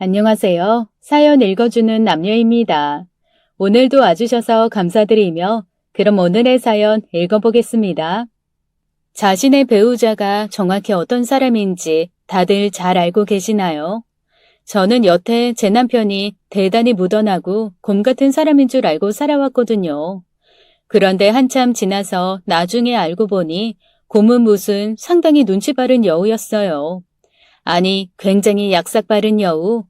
안녕하세요. 사연 읽어주는 남녀입니다. 오늘도 와주셔서 감사드리며 그럼 오늘의 사연 읽어보겠습니다. 자신의 배우자가 정확히 어떤 사람인지 다들 잘 알고 계시나요? 저는 여태 제 남편이 대단히 무던하고 곰 같은 사람인 줄 알고 살아왔거든요. 그런데 한참 지나서 나중에 알고 보니 곰은 무슨 상당히 눈치 빠른 여우였어요. 아니, 굉장히 약삭 빠른 여우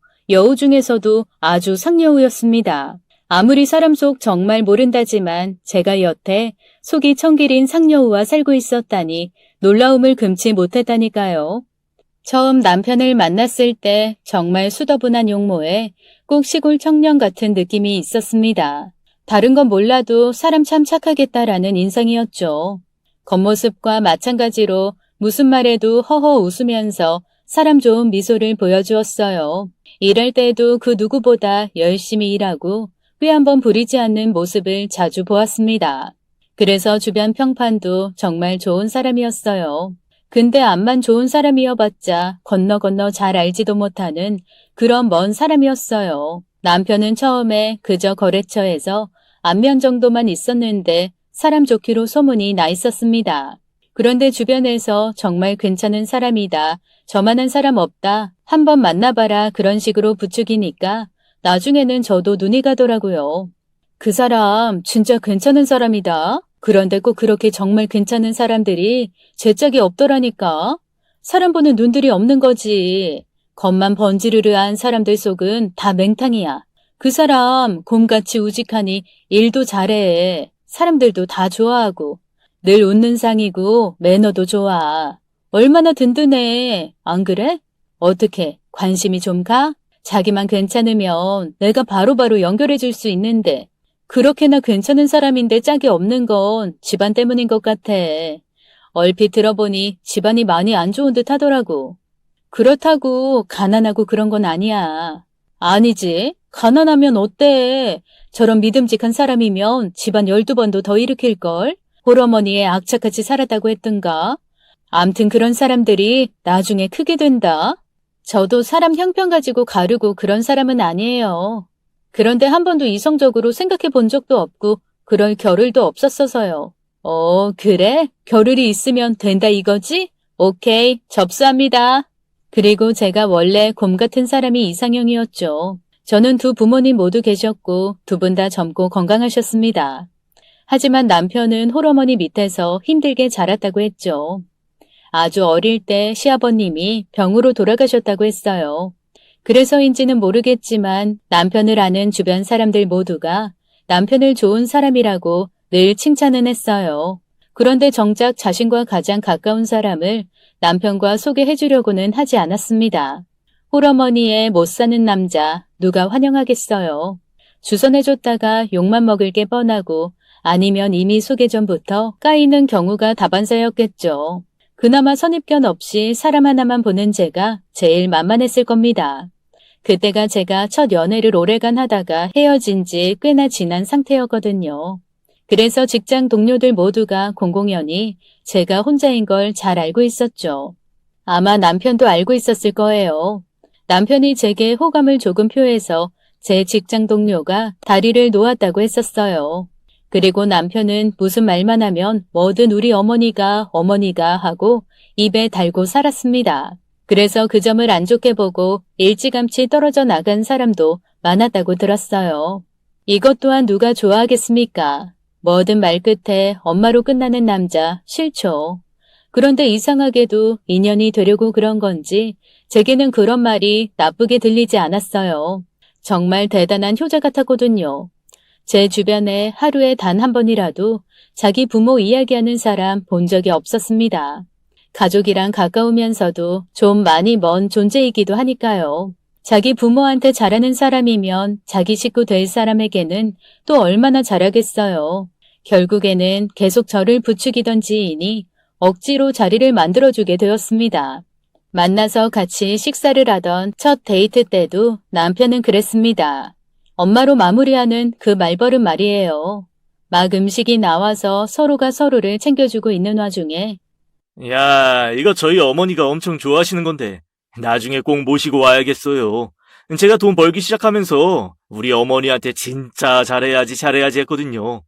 중에서도 아주 상여우였습니다. 아무리 사람 속 정말 모른다지만 제가 여태 속이 청길인 상여우와 살고 있었다니 놀라움을 금치 못했다니까요. 처음 남편을 만났을 때 정말 수더분한 용모에 꼭 시골 청년 같은 느낌이 있었습니다. 다른 건 몰라도 사람 참 착하겠다라는 인상이었죠. 겉모습과 마찬가지로 무슨 말에도 허허 웃으면서 사람 좋은 미소를 보여주었어요. 일할 때에도 그 누구보다 열심히 일하고 꽤 한번 부리지 않는 모습을 자주 보았습니다. 그래서 주변 평판도 정말 좋은 사람이었어요. 근데 암만 좋은 사람이어봤자 건너 잘 알지도 못하는 그런 먼 사람이었어요. 남편은 처음에 그저 거래처에서 안면 정도만 있었는데 사람 좋기로 소문이 나 있었습니다. 그런데 주변에서 정말 괜찮은 사람이다, 저만한 사람 없다, 한번 만나봐라 그런 식으로 부추기니까 나중에는 저도 눈이 가더라고요. 그 사람 진짜 괜찮은 사람이다. 그런데 꼭 그렇게 정말 괜찮은 사람들이 제 짝이 없더라니까. 사람 보는 눈들이 없는 거지. 겉만 번지르르한 사람들 속은 다 맹탕이야. 그 사람 곰같이 우직하니 일도 잘해. 사람들도 다 좋아하고. 늘 웃는 상이고 매너도 좋아. 얼마나 든든해. 안 그래? 어떻게 관심이 좀 가? 자기만 괜찮으면 내가 바로바로 연결해 줄 수 있는데 그렇게나 괜찮은 사람인데 짝이 없는 건 집안 때문인 것 같아. 얼핏 들어보니 집안이 많이 안 좋은 듯 하더라고. 그렇다고 가난하고 그런 건 아니야. 아니지. 가난하면 어때? 저런 믿음직한 사람이면 집안 12번도 더 일으킬걸. 홀어머니의 악착같이 살았다고 했던가. 암튼 그런 사람들이 나중에 크게 된다. 저도 사람 형편 가지고 가르고 그런 사람은 아니에요. 그런데 한 번도 이성적으로 생각해 본 적도 없고 그럴 겨를도 없었어서요. 그래? 겨를이 있으면 된다 이거지? 오케이, 접수합니다. 그리고 제가 원래 곰 같은 사람이 이상형이었죠. 저는 두 부모님 모두 계셨고 두 분 다 젊고 건강하셨습니다. 하지만 남편은 홀어머니 밑에서 힘들게 자랐다고 했죠. 아주 어릴 때 시아버님이 병으로 돌아가셨다고 했어요. 그래서인지는 모르겠지만 남편을 아는 주변 사람들 모두가 남편을 좋은 사람이라고 늘 칭찬은 했어요. 그런데 정작 자신과 가장 가까운 사람을 남편과 소개해 주려고는 하지 않았습니다. 홀어머니의 못 사는 남자 누가 환영하겠어요. 주선해줬다가 욕만 먹을 게 뻔하고 아니면 이미 소개 전부터 까이는 경우가 다반사였겠죠. 그나마 선입견 없이 사람 하나만 보는 제가 제일 만만했을 겁니다. 그때가 제가 첫 연애를 오래간 하다가 헤어진 지 꽤나 지난 상태였거든요. 그래서 직장 동료들 모두가 공공연히 제가 혼자인 걸 잘 알고 있었죠. 아마 남편도 알고 있었을 거예요. 남편이 제게 호감을 조금 표해서 제 직장 동료가 다리를 놓았다고 했었어요. 그리고 남편은 무슨 말만 하면 뭐든 우리 어머니가 하고 입에 달고 살았습니다. 그래서 그 점을 안 좋게 보고 일찌감치 떨어져 나간 사람도 많았다고 들었어요. 이것 또한 누가 좋아하겠습니까? 뭐든 말끝에 엄마로 끝나는 남자 싫죠. 그런데 이상하게도 인연이 되려고 그런 건지 제게는 그런 말이 나쁘게 들리지 않았어요. 정말 대단한 효자 같았거든요. 제 주변에 하루에 단 한 번이라도 자기 부모 이야기하는 사람 본 적이 없었습니다. 가족이랑 가까우면서도 좀 많이 먼 존재이기도 하니까요. 자기 부모한테 잘하는 사람이면 자기 식구 될 사람에게는 또 얼마나 잘하겠어요. 결국에는 계속 저를 부추기던 지인이 억지로 자리를 만들어주게 되었습니다. 만나서 같이 식사를 하던 첫 데이트 때도 남편은 그랬습니다. 엄마로 마무리하는 그 말버릇 말이에요. 막 음식이 나와서 서로가 서로를 챙겨주고 있는 와중에 야, 이거 저희 어머니가 엄청 좋아하시는 건데 나중에 꼭 모시고 와야겠어요. 제가 돈 벌기 시작하면서 우리 어머니한테 진짜 잘해야지 했거든요.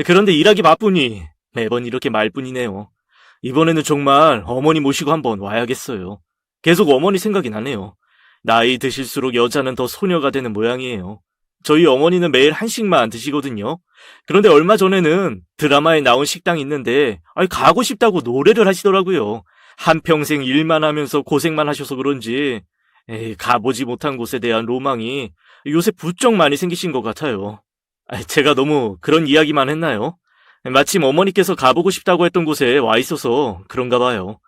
그런데 일하기 바쁘니 매번 이렇게 말뿐이네요. 이번에는 정말 어머니 모시고 한번 와야겠어요. 계속 어머니 생각이 나네요. 나이 드실수록 여자는 더 소녀가 되는 모양이에요. 저희 어머니는 매일 한식만 드시거든요. 그런데 얼마 전에는 드라마에 나온 식당이 있는데 가고 싶다고 노래를 하시더라고요. 한평생 일만 하면서 고생만 하셔서 그런지 가보지 못한 곳에 대한 로망이 요새 부쩍 많이 생기신 것 같아요. 제가 너무 그런 이야기만 했나요? 마침 어머니께서 가보고 싶다고 했던 곳에 와 있어서 그런가 봐요.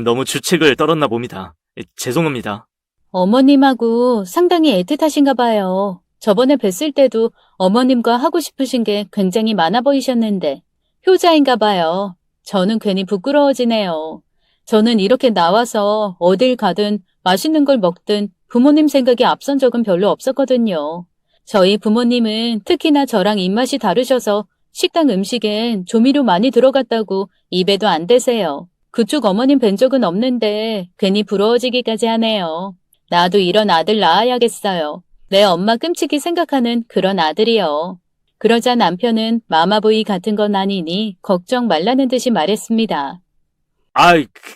너무 주책을 떨었나 봅니다. 죄송합니다. 어머님하고 상당히 애틋하신가 봐요. 저번에 뵀을 때도 어머님과 하고 싶으신 게 굉장히 많아 보이셨는데 효자인가 봐요. 저는 괜히 부끄러워지네요. 저는 이렇게 나와서 어딜 가든 맛있는 걸 먹든 부모님 생각이 앞선 적은 별로 없었거든요. 저희 부모님은 특히나 저랑 입맛이 다르셔서 식당 음식엔 조미료 많이 들어갔다고 입에도 안 대세요. 그쪽 어머님 뵌 적은 없는데 괜히 부러워지기까지 하네요. 나도 이런 아들 낳아야겠어요. 내 엄마 끔찍이 생각하는 그런 아들이요. 그러자 남편은 마마보이 같은 건 아니니 걱정 말라는 듯이 말했습니다.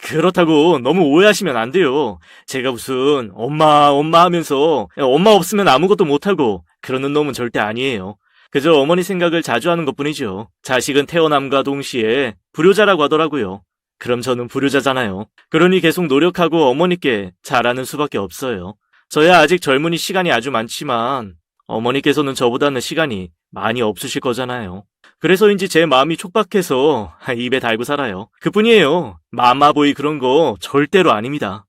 그렇다고 너무 오해하시면 안 돼요. 제가 무슨 엄마 하면서 엄마 없으면 아무것도 못하고 그러는 놈은 절대 아니에요. 그저 어머니 생각을 자주 하는 것뿐이죠. 자식은 태어남과 동시에 불효자라고 하더라고요. 그럼 저는 불효자잖아요. 그러니 계속 노력하고 어머니께 잘하는 수밖에 없어요. 저야 아직 젊으니 시간이 아주 많지만 어머니께서는 저보다는 시간이 많이 없으실 거잖아요. 그래서인지 제 마음이 촉박해서 입에 달고 살아요. 그뿐이에요. 마마보이 그런 거 절대로 아닙니다.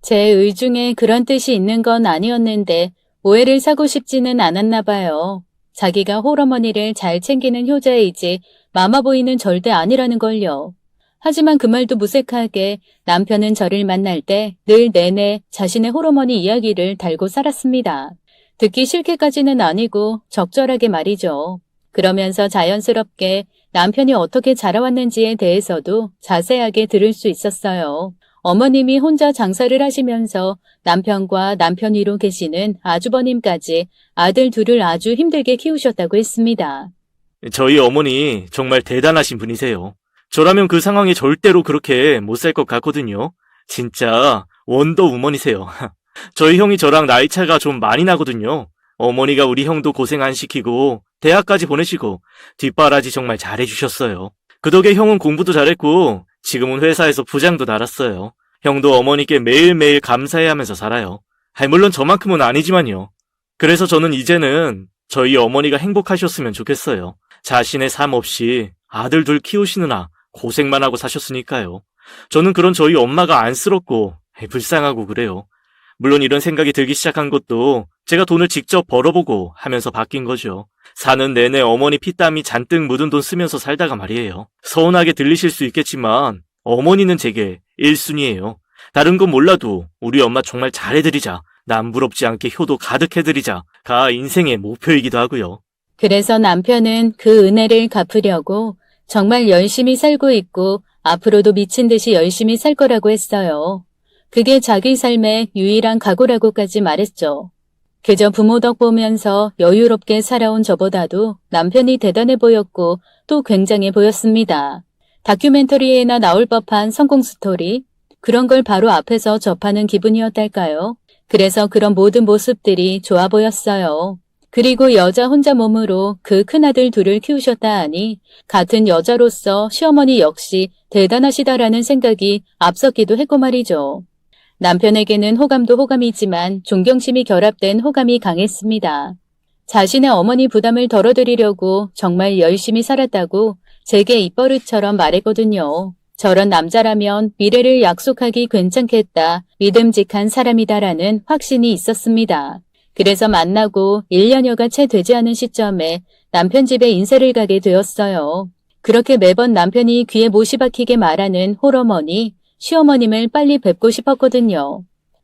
제 의중에 그런 뜻이 있는 건 아니었는데 오해를 사고 싶지는 않았나 봐요. 자기가 홀어머니를 잘 챙기는 효자이지 마마보이는 절대 아니라는 걸요. 하지만 그 말도 무색하게 남편은 저를 만날 때 늘 내내 자신의 홀어머니 이야기를 달고 살았습니다. 듣기 싫게까지는 아니고 적절하게 말이죠. 그러면서 자연스럽게 남편이 어떻게 자라왔는지에 대해서도 자세하게 들을 수 있었어요. 어머님이 혼자 장사를 하시면서 남편과 남편 위로 계시는 아주버님까지 아들 둘을 아주 힘들게 키우셨다고 했습니다. 저희 어머니 정말 대단하신 분이세요. 저라면 그 상황에 절대로 그렇게 못 살 것 같거든요. 진짜 원더우먼이세요. 저희 형이 저랑 나이 차가 좀 많이 나거든요. 어머니가 우리 형도 고생 안 시키고 대학까지 보내시고 뒷바라지 정말 잘해주셨어요. 그 덕에 형은 공부도 잘했고 지금은 회사에서 부장도 달았어요. 형도 어머니께 매일매일 감사해 하면서 살아요. 물론 저만큼은 아니지만요. 그래서 저는 이제는 저희 어머니가 행복하셨으면 좋겠어요. 자신의 삶 없이 아들 둘 키우시느라 고생만 하고 사셨으니까요. 저는 그런 저희 엄마가 안쓰럽고 불쌍하고 그래요. 물론 이런 생각이 들기 시작한 것도 제가 돈을 직접 벌어보고 하면서 바뀐 거죠. 사는 내내 어머니 피땀이 잔뜩 묻은 돈 쓰면서 살다가 말이에요. 서운하게 들리실 수 있겠지만 어머니는 제게 1순위예요. 다른 건 몰라도 우리 엄마 정말 잘해드리자, 남 부럽지 않게 효도 가득해드리자가 인생의 목표이기도 하고요. 그래서 남편은 그 은혜를 갚으려고 정말 열심히 살고 있고 앞으로도 미친 듯이 열심히 살 거라고 했어요. 그게 자기 삶의 유일한 각오라고까지 말했죠. 그저 부모 덕 보면서 여유롭게 살아온 저보다도 남편이 대단해 보였고 또 굉장해 보였습니다. 다큐멘터리에나 나올 법한 성공 스토리, 그런 걸 바로 앞에서 접하는 기분이었달까요? 그래서 그런 모든 모습들이 좋아 보였어요. 그리고 여자 혼자 몸으로 그 큰아들 둘을 키우셨다 하니 같은 여자로서 시어머니 역시 대단하시다라는 생각이 앞섰기도 했고 말이죠. 남편에게는 호감도 호감이지만 존경심이 결합된 호감이 강했습니다. 자신의 어머니 부담을 덜어드리려고 정말 열심히 살았다고 제게 입버릇처럼 말했거든요. 저런 남자라면 미래를 약속하기 괜찮겠다, 믿음직한 사람이다라는 확신이 있었습니다. 그래서 만나고 1년여가 채 되지 않은 시점에 남편 집에 인사를 가게 되었어요. 그렇게 매번 남편이 귀에 못이 박히게 말하는 홀어머니, 시어머님을 빨리 뵙고 싶었거든요.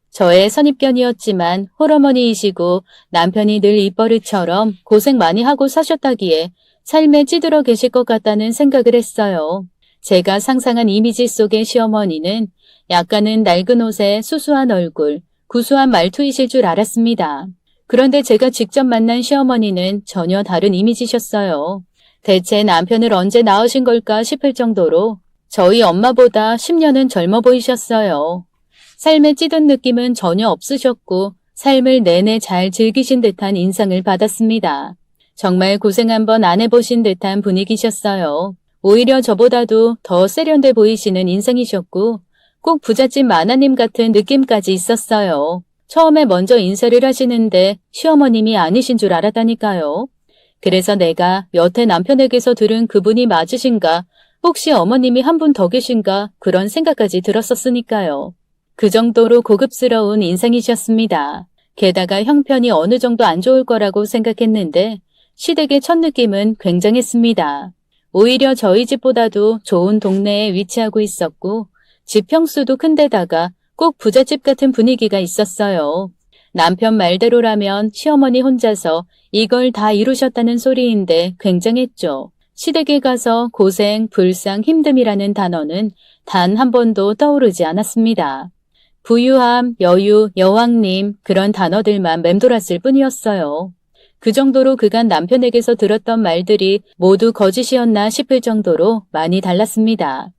저의 선입견이었지만 홀어머니이시고 남편이 늘 입버릇처럼 고생 많이 하고 사셨다기에 삶에 찌들어 계실 것 같다는 생각을 했어요. 제가 상상한 이미지 속의 시어머니는 약간은 낡은 옷에 수수한 얼굴, 구수한 말투이실 줄 알았습니다. 그런데 제가 직접 만난 시어머니는 전혀 다른 이미지셨어요. 대체 남편을 언제 낳으신 걸까 싶을 정도로 저희 엄마보다 10년은 젊어 보이셨어요. 삶에 찌든 느낌은 전혀 없으셨고 삶을 내내 잘 즐기신 듯한 인상을 받았습니다. 정말 고생 한번 안 해보신 듯한 분위기셨어요. 오히려 저보다도 더 세련돼 보이시는 인상이셨고 꼭 부잣집 마나님 같은 느낌까지 있었어요. 처음에 먼저 인사를 하시는데 시어머님이 아니신 줄 알았다니까요. 그래서 내가 여태 남편에게서 들은 그분이 맞으신가, 혹시 어머님이 한 분 더 계신가 그런 생각까지 들었었으니까요. 그 정도로 고급스러운 인상이셨습니다. 게다가 형편이 어느 정도 안 좋을 거라고 생각했는데 시댁의 첫 느낌은 굉장했습니다. 오히려 저희 집보다도 좋은 동네에 위치하고 있었고 집 평수도 큰데다가 꼭 부잣집 같은 분위기가 있었어요. 남편 말대로라면 시어머니 혼자서 이걸 다 이루셨다는 소리인데 굉장했죠. 시댁에 가서 고생, 불상, 힘듦이라는 단어는 단 한 번도 떠오르지 않았습니다. 부유함, 여유, 여왕님 그런 단어들만 맴돌았을 뿐이었어요. 그 정도로 그간 남편에게서 들었던 말들이 모두 거짓이었나 싶을 정도로 많이 달랐습니다.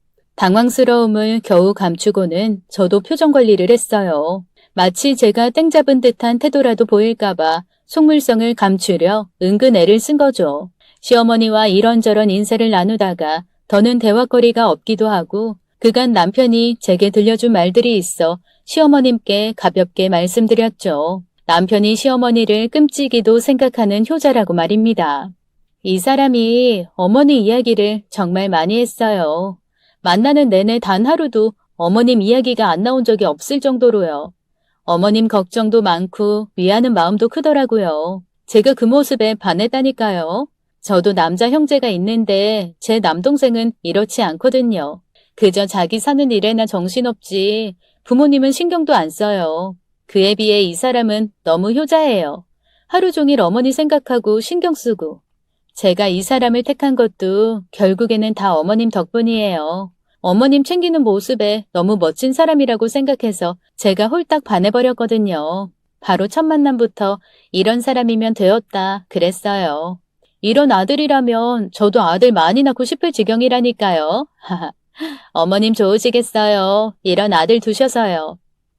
당황스러움을 겨우 감추고는 저도 표정 관리를 했어요. 마치 제가 땡 잡은 듯한 태도라도 보일까봐 속물성을 감추려 은근 애를 쓴 거죠. 시어머니와 이런저런 인사를 나누다가 더는 대화거리가 없기도 하고 그간 남편이 제게 들려준 말들이 있어 시어머님께 가볍게 말씀드렸죠. 남편이 시어머니를 끔찍이도 생각하는 효자라고 말입니다. 이 사람이 어머니 이야기를 정말 많이 했어요. 만나는 내내 단 하루도 어머님 이야기가 안 나온 적이 없을 정도로요. 어머님 걱정도 많고 위하는 마음도 크더라고요. 제가 그 모습에 반했다니까요. 저도 남자 형제가 있는데 제 남동생은 이렇지 않거든요. 그저 자기 사는 일에나 정신없지 부모님은 신경도 안 써요. 그에 비해 이 사람은 너무 효자예요. 하루 종일 어머니 생각하고 신경 쓰고. 제가 이 사람을 택한 것도 결국에는 다 어머님 덕분이에요. 어머님 챙기는 모습에 너무 멋진 사람이라고 생각해서 제가 홀딱 반해버렸거든요. 바로 첫 만남부터 이런 사람이면 되었다 그랬어요. 이런 아들이라면 저도 아들 많이 낳고 싶을 지경이라니까요. 어머님 좋으시겠어요. 이런 아들 두셔서요.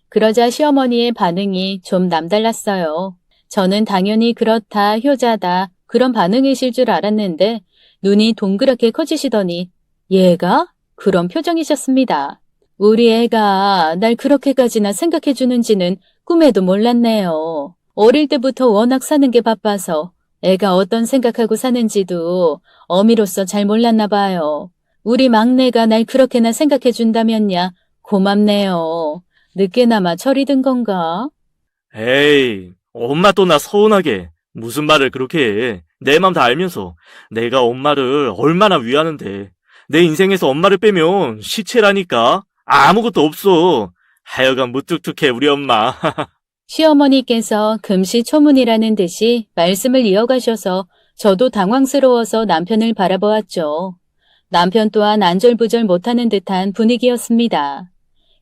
그러자 시어머니의 반응이 좀 남달랐어요. 저는 당연히 그렇다, 효자다, 그런 반응이실 줄 알았는데 눈이 동그랗게 커지시더니 얘가? 그런 표정이셨습니다. 우리 애가 날 그렇게까지나 생각해 주는지는 꿈에도 몰랐네요. 어릴 때부터 워낙 사는 게 바빠서 애가 어떤 생각하고 사는지도 어미로서 잘 몰랐나 봐요. 우리 막내가 날 그렇게나 생각해 준다면야 고맙네요. 늦게나마 철이 든 건가? 에이, 엄마 또 나 서운하게. 무슨 말을 그렇게 해. 내 맘 다 알면서 내가 엄마를 얼마나 위하는데. 내 인생에서 엄마를 빼면 시체라니까. 아무것도 없어. 하여간 무뚝뚝해 우리 엄마. 시어머니께서 금시초문이라는 듯이 말씀을 이어가셔서 저도 당황스러워서 남편을 바라보았죠. 남편 또한 안절부절 못하는 듯한 분위기였습니다.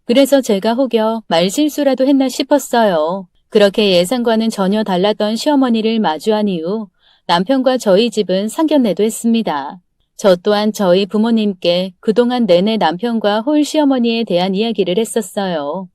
그래서 제가 혹여 말실수라도 했나 싶었어요. 그렇게 예상과는 전혀 달랐던 시어머니를 마주한 이후 남편과 저희 집은 상견례도 했습니다. 저 또한 저희 부모님께 그동안 내내 남편과 홀 시어머니에 대한 이야기를 했었어요.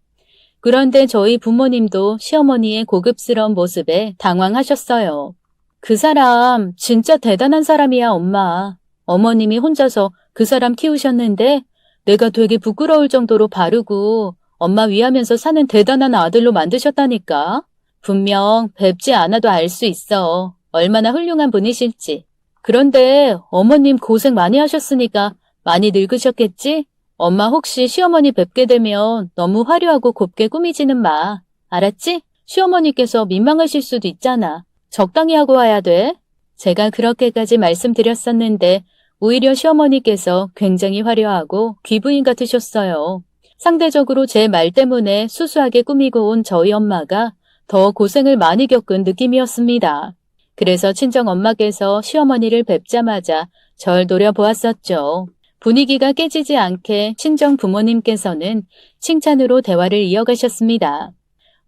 그런데 저희 부모님도 시어머니의 고급스러운 모습에 당황하셨어요. 그 사람 진짜 대단한 사람이야, 엄마. 어머님이 혼자서 그 사람 키우셨는데 내가 되게 부끄러울 정도로 바르고 엄마 위하면서 사는 대단한 아들로 만드셨다니까. 분명 뵙지 않아도 알 수 있어. 얼마나 훌륭한 분이실지. 그런데 어머님 고생 많이 하셨으니까 많이 늙으셨겠지? 엄마 혹시 시어머니 뵙게 되면 너무 화려하고 곱게 꾸미지는 마. 알았지? 시어머니께서 민망하실 수도 있잖아. 적당히 하고 와야 돼. 제가 그렇게까지 말씀드렸었는데 오히려 시어머니께서 굉장히 화려하고 귀부인 같으셨어요. 상대적으로 제 말 때문에 수수하게 꾸미고 온 저희 엄마가 더 고생을 많이 겪은 느낌이었습니다. 그래서 친정엄마께서 시어머니를 뵙자마자 절 노려보았었죠. 분위기가 깨지지 않게 친정 부모님께서는 칭찬으로 대화를 이어가셨습니다.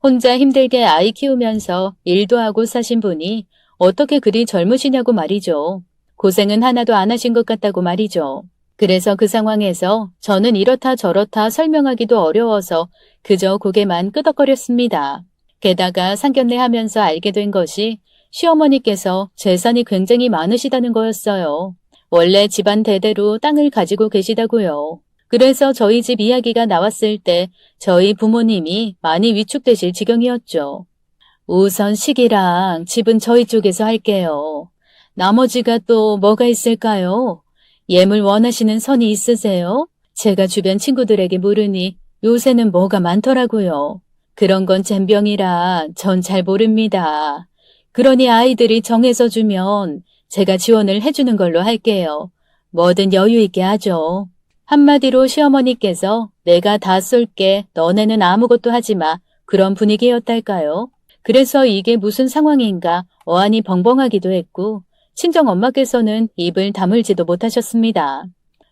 혼자 힘들게 아이 키우면서 일도 하고 사신 분이 어떻게 그리 젊으시냐고 말이죠. 고생은 하나도 안 하신 것 같다고 말이죠. 그래서 그 상황에서 저는 이렇다 저렇다 설명하기도 어려워서 그저 고개만 끄덕거렸습니다. 게다가 상견례 하면서 알게 된 것이 시어머니께서 재산이 굉장히 많으시다는 거였어요. 원래 집안 대대로 땅을 가지고 계시다고요. 그래서 저희 집 이야기가 나왔을 때 저희 부모님이 많이 위축되실 지경이었죠. 우선 식이랑 집은 저희 쪽에서 할게요. 나머지가 또 뭐가 있을까요? 예물 원하시는 선이 있으세요? 제가 주변 친구들에게 물으니 요새는 뭐가 많더라고요. 그런 건 젬병이라 전 잘 모릅니다. 그러니 아이들이 정해서 주면 제가 지원을 해주는 걸로 할게요. 뭐든 여유 있게 하죠. 한마디로 시어머니께서 내가 다 쏠게, 너네는 아무것도 하지 마. 그런 분위기였달까요? 그래서 이게 무슨 상황인가 어안이 벙벙하기도 했고 친정엄마께서는 입을 다물지도 못하셨습니다.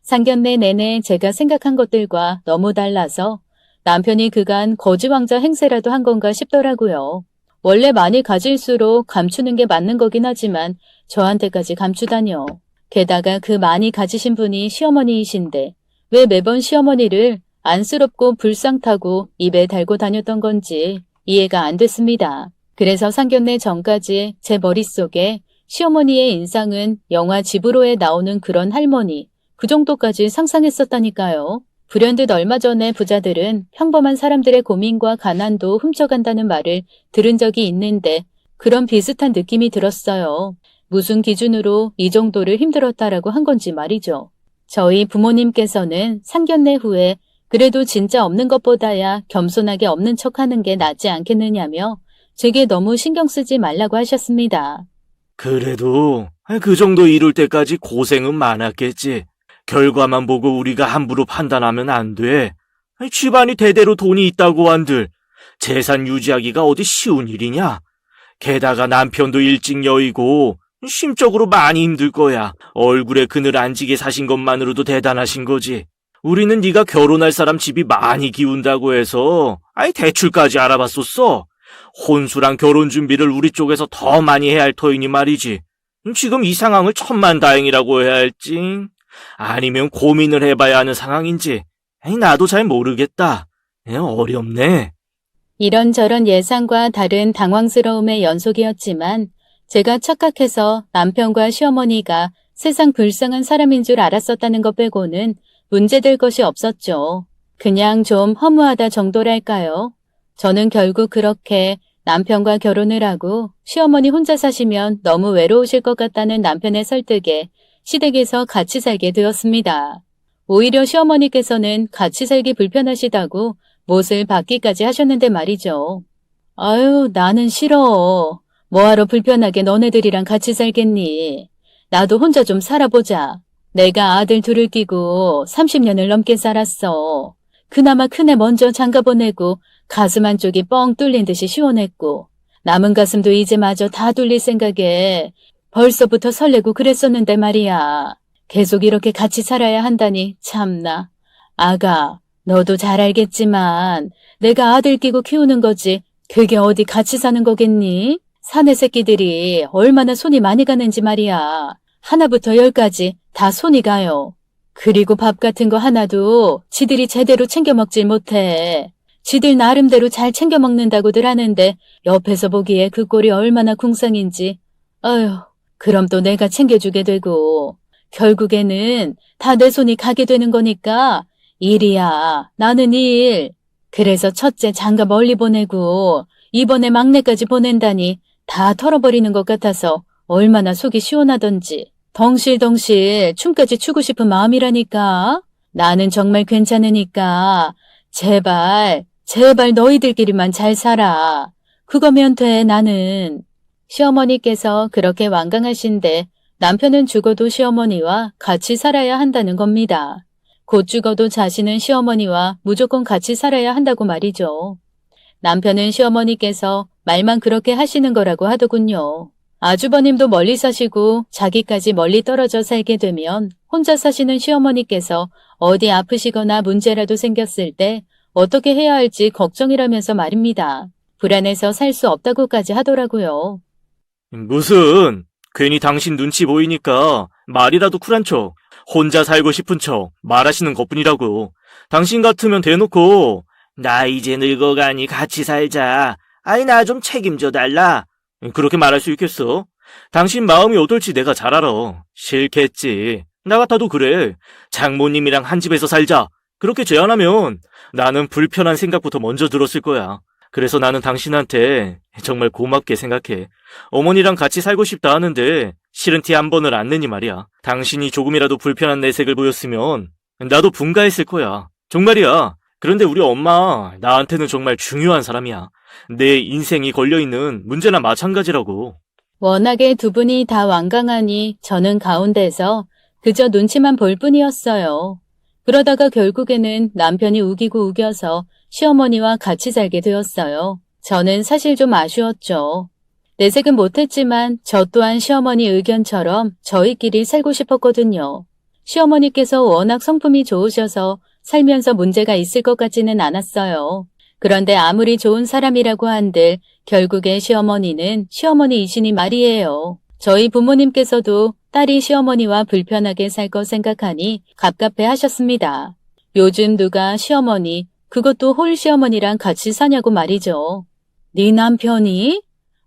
상견례 내내 제가 생각한 것들과 너무 달라서 남편이 그간 거지왕자 행세라도 한 건가 싶더라고요. 원래 많이 가질수록 감추는 게 맞는 거긴 하지만 저한테까지 감추다뇨. 게다가 그 많이 가지신 분이 시어머니이신데 왜 매번 시어머니를 안쓰럽고 불상 타고 입에 달고 다녔던 건지 이해가 안 됐습니다. 그래서 상견례 전까지 제 머릿속에 시어머니의 인상은 영화 집으로에 나오는 그런 할머니, 그 정도까지 상상했었다니까요. 불현듯 얼마 전에 부자들은 평범한 사람들의 고민과 가난도 훔쳐간다는 말을 들은 적이 있는데 그런 비슷한 느낌이 들었어요. 무슨 기준으로 이 정도를 힘들었다라고 한 건지 말이죠. 저희 부모님께서는 상견례 후에 그래도 진짜 없는 것보다야 겸손하게 없는 척하는 게 낫지 않겠느냐며 제게 너무 신경 쓰지 말라고 하셨습니다. 그래도 그 정도 이룰 때까지 고생은 많았겠지. 결과만 보고 우리가 함부로 판단하면 안 돼. 집안이 대대로 돈이 있다고 한들 재산 유지하기가 어디 쉬운 일이냐? 게다가 남편도 일찍 여의고 심적으로 많이 힘들 거야. 얼굴에 그늘 안 지게 사신 것만으로도 대단하신 거지. 우리는 네가 결혼할 사람 집이 많이 기운다고 해서 대출까지 알아봤었어. 혼수랑 결혼 준비를 우리 쪽에서 더 많이 해야 할 터이니 말이지. 지금 이 상황을 천만다행이라고 해야 할지 아니면 고민을 해봐야 하는 상황인지 나도 잘 모르겠다. 어렵네. 이런저런 예상과 다른 당황스러움의 연속이었지만 제가 착각해서 남편과 시어머니가 세상 불쌍한 사람인 줄 알았었다는 것 빼고는 문제될 것이 없었죠. 그냥 좀 허무하다 정도랄까요. 저는 결국 그렇게 남편과 결혼을 하고 시어머니 혼자 사시면 너무 외로우실 것 같다는 남편의 설득에 시댁에서 같이 살게 되었습니다. 오히려 시어머니께서는 같이 살기 불편하시다고 못을 받기까지 하셨는데 말이죠. 아유, 나는 싫어. 뭐하러 불편하게 너네들이랑 같이 살겠니? 나도 혼자 좀 살아보자. 내가 아들 둘을 끼고 30년을 넘게 살았어. 그나마 큰애 먼저 장가 보내고 가슴 한쪽이 뻥 뚫린 듯이 시원했고 남은 가슴도 이제 마저 다 뚫릴 생각에 벌써부터 설레고 그랬었는데 말이야. 계속 이렇게 같이 살아야 한다니 참나. 아가, 너도 잘 알겠지만 내가 아들 끼고 키우는 거지 그게 어디 같이 사는 거겠니? 사내 새끼들이 얼마나 손이 많이 가는지 말이야. 하나부터 열까지 다 손이 가요. 그리고 밥 같은 거 하나도 지들이 제대로 챙겨 먹질 못해. 지들 나름대로 잘 챙겨 먹는다고들 하는데 옆에서 보기에 그 꼴이 얼마나 궁상인지. 아휴, 그럼 또 내가 챙겨주게 되고 결국에는 다 내 손이 가게 되는 거니까 일이야. 나는 일. 그래서 첫째 장가 멀리 보내고 이번에 막내까지 보낸다니 다 털어버리는 것 같아서 얼마나 속이 시원하던지. 덩실덩실 춤까지 추고 싶은 마음이라니까. 나는 정말 괜찮으니까 제발 너희들끼리만 잘 살아. 그거면 돼 나는. 시어머니께서 그렇게 완강하신데 남편은 죽어도 시어머니와 같이 살아야 한다는 겁니다. 곧 죽어도 자신은 시어머니와 무조건 같이 살아야 한다고 말이죠. 남편은 시어머니께서 말만 그렇게 하시는 거라고 하더군요. 아주버님도 멀리 사시고 자기까지 멀리 떨어져 살게 되면 혼자 사시는 시어머니께서 어디 아프시거나 문제라도 생겼을 때 어떻게 해야 할지 걱정이라면서 말입니다. 불안해서 살 수 없다고까지 하더라고요. 무슨, 괜히 당신 눈치 보이니까 말이라도 쿨한 척, 혼자 살고 싶은 척 말하시는 것뿐이라고. 당신 같으면 대놓고, 나 이제 늙어가니 같이 살자. 아니, 나 좀 책임져 달라. 그렇게 말할 수 있겠어? 당신 마음이 어떨지 내가 잘 알아. 싫겠지. 나 같아도 그래. 장모님이랑 한 집에서 살자. 그렇게 제안하면 나는 불편한 생각부터 먼저 들었을 거야. 그래서 나는 당신한테 정말 고맙게 생각해. 어머니랑 같이 살고 싶다 하는데 싫은 티 한 번을 안 내니 말이야. 당신이 조금이라도 불편한 내색을 보였으면 나도 분가했을 거야. 정말이야. 그런데 우리 엄마 나한테는 정말 중요한 사람이야. 내 인생이 걸려있는 문제나 마찬가지라고. 워낙에 두 분이 다 완강하니 저는 가운데서 그저 눈치만 볼 뿐이었어요. 그러다가 결국에는 남편이 우기고 우겨서 시어머니와 같이 살게 되었어요. 저는 사실 좀 아쉬웠죠. 내색은 못했지만 저 또한 시어머니 의견처럼 저희끼리 살고 싶었거든요. 시어머니께서 워낙 성품이 좋으셔서 살면서 문제가 있을 것 같지는 않았어요. 그런데 아무리 좋은 사람이라고 한들 결국에 시어머니는 시어머니이시니 말이에요. 저희 부모님께서도 딸이 시어머니와 불편하게 살 거 생각하니 갑갑해 하셨습니다. 요즘 누가 시어머니, 그것도 홀 시어머니랑 같이 사냐고 말이죠. 네 남편이?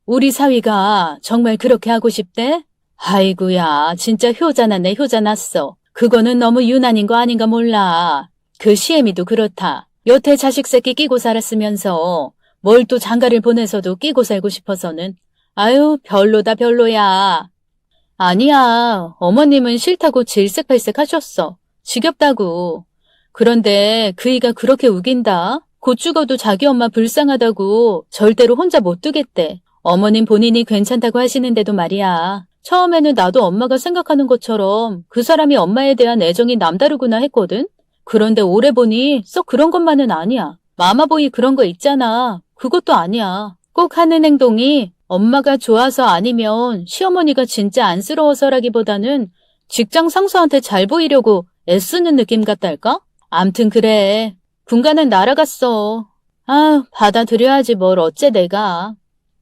우리 사위가 정말 그렇게 하고 싶대? 아이고야, 진짜 효자나네 효자났어. 그거는 너무 유난인 거 아닌가 몰라. 그 시애미도 그렇다. 여태 자식 새끼 끼고 살았으면서 뭘 또 장가를 보내서도 끼고 살고 싶어서는. 아유, 별로다 별로야. 아니야, 어머님은 싫다고 질색팔색 하셨어. 지겹다고. 그런데 그이가 그렇게 우긴다. 곧 죽어도 자기 엄마 불쌍하다고 절대로 혼자 못 두겠대. 어머님 본인이 괜찮다고 하시는데도 말이야. 처음에는 나도 엄마가 생각하는 것처럼 그 사람이 엄마에 대한 애정이 남다르구나 했거든. 그런데 오래 보니 썩 그런 것만은 아니야. 마마보이 그런 거 있잖아. 그것도 아니야. 꼭 하는 행동이 엄마가 좋아서 아니면 시어머니가 진짜 안쓰러워서라기보다는 직장 상사한테 잘 보이려고 애쓰는 느낌 같달까? 암튼 그래. 분가는 날아갔어. 아, 받아들여야지 뭘 어째 내가.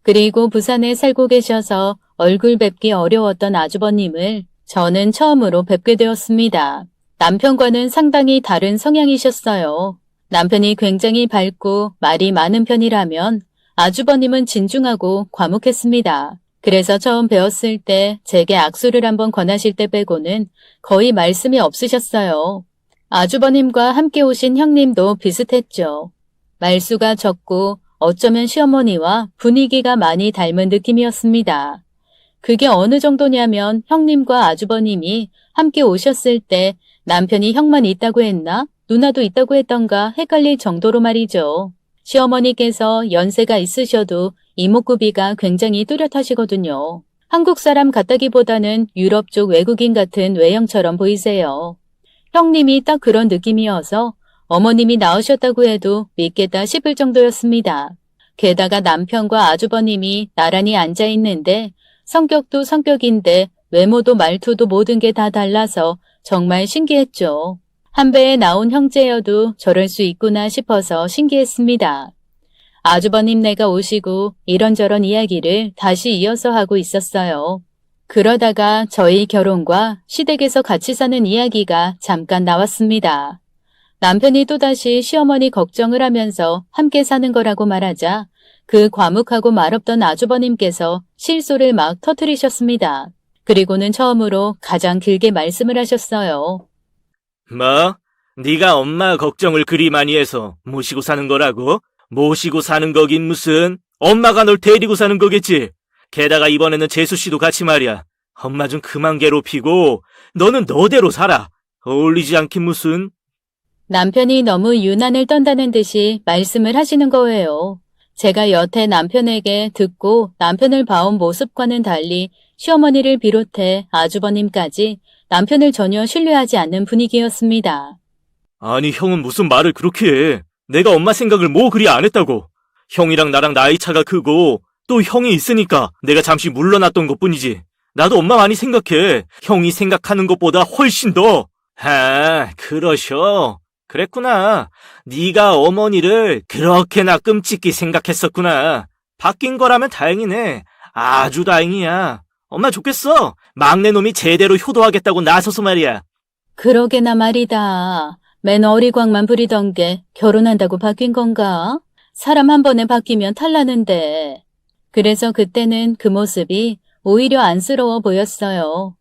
그리고 부산에 살고 계셔서 얼굴 뵙기 어려웠던 아주버님을 저는 처음으로 뵙게 되었습니다. 남편과는 상당히 다른 성향이셨어요. 남편이 굉장히 밝고 말이 많은 편이라면 아주버님은 진중하고 과묵했습니다. 그래서 처음 배웠을 때 제게 악수를 한번 권하실 때 빼고는 거의 말씀이 없으셨어요. 아주버님과 함께 오신 형님도 비슷했죠. 말수가 적고 어쩌면 시어머니와 분위기가 많이 닮은 느낌이었습니다. 그게 어느 정도냐면 형님과 아주버님이 함께 오셨을 때 남편이 형만 있다고 했나? 누나도 있다고 했던가 헷갈릴 정도로 말이죠. 시어머니께서 연세가 있으셔도 이목구비가 굉장히 뚜렷하시거든요. 한국 사람 같다기보다는 유럽 쪽 외국인 같은 외형처럼 보이세요. 형님이 딱 그런 느낌이어서 어머님이 나으셨다고 해도 믿겠다 싶을 정도였습니다. 게다가 남편과 아주버님이 나란히 앉아 있는데 성격도 성격인데 외모도 말투도 모든 게 다 달라서 정말 신기했죠. 한 배에 나온 형제여도 저럴 수 있구나 싶어서 신기했습니다. 아주버님네가 오시고 이런저런 이야기를 다시 이어서 하고 있었어요. 그러다가 저희 결혼과 시댁에서 같이 사는 이야기가 잠깐 나왔습니다. 남편이 또다시 시어머니 걱정을 하면서 함께 사는 거라고 말하자 그 과묵하고 말없던 아주버님께서 실소를 막 터뜨리셨습니다. 그리고는 처음으로 가장 길게 말씀을 하셨어요. 뭐? 네가 엄마 걱정을 그리 많이 해서 모시고 사는 거라고? 모시고 사는 거긴 무슨? 엄마가 널 데리고 사는 거겠지? 게다가 이번에는 재수 씨도 같이 말이야. 엄마 좀 그만 괴롭히고 너는 너대로 살아. 어울리지 않긴 무슨? 남편이 너무 유난을 떤다는 듯이 말씀을 하시는 거예요. 제가 여태 남편에게 듣고 남편을 봐온 모습과는 달리 시어머니를 비롯해 아주버님까지 남편을 전혀 신뢰하지 않는 분위기였습니다. 아니 형은 무슨 말을 그렇게 해. 내가 엄마 생각을 뭐 그리 안 했다고. 형이랑 나랑 나이 차가 크고 또 형이 있으니까 내가 잠시 물러났던 것뿐이지. 나도 엄마 많이 생각해. 형이 생각하는 것보다 훨씬 더. 아, 그러셔. 그랬구나. 네가 어머니를 그렇게나 끔찍히 생각했었구나. 바뀐 거라면 다행이네. 아주 다행이야. 엄마 좋겠어. 막내 놈이 제대로 효도하겠다고 나서서 말이야. 그러게나 말이다. 맨 어리광만 부리던 게 결혼한다고 바뀐 건가? 사람 한 번에 바뀌면 탈나는데. 그래서 그때는 그 모습이 오히려 안쓰러워 보였어요.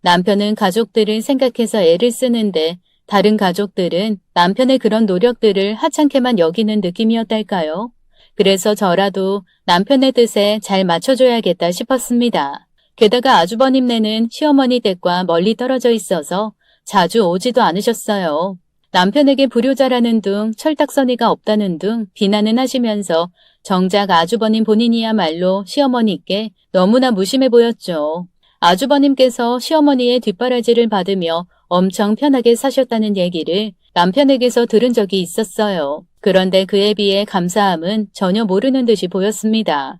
남편은 가족들을 생각해서 애를 쓰는데 다른 가족들은 남편의 그런 노력들을 하찮게만 여기는 느낌이었달까요? 그래서 저라도 남편의 뜻에 잘 맞춰줘야겠다 싶었습니다. 게다가 아주버님네는 시어머니 댁과 멀리 떨어져 있어서 자주 오지도 않으셨어요. 남편에게 불효자라는 둥, 철딱서니가 없다는 둥 비난은 하시면서 정작 아주버님 본인이야말로 시어머니께 너무나 무심해 보였죠. 아주버님께서 시어머니의 뒷바라지를 받으며 엄청 편하게 사셨다는 얘기를 남편에게서 들은 적이 있었어요. 그런데 그에 비해 감사함은 전혀 모르는 듯이 보였습니다.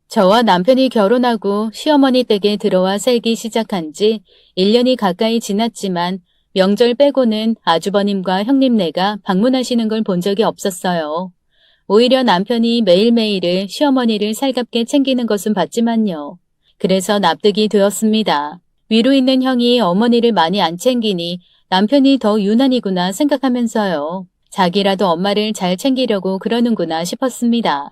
저와 남편이 결혼하고 시어머니 댁에 들어와 살기 시작한 지 1년이 가까이 지났지만 명절 빼고는 아주버님과 형님네가 방문하시는 걸 본 적이 없었어요. 오히려 남편이 매일매일을 시어머니를 살갑게 챙기는 것은 봤지만요. 그래서 납득이 되었습니다. 위로 있는 형이 어머니를 많이 안 챙기니 남편이 더 유난이구나 생각하면서요. 자기라도 엄마를 잘 챙기려고 그러는구나 싶었습니다.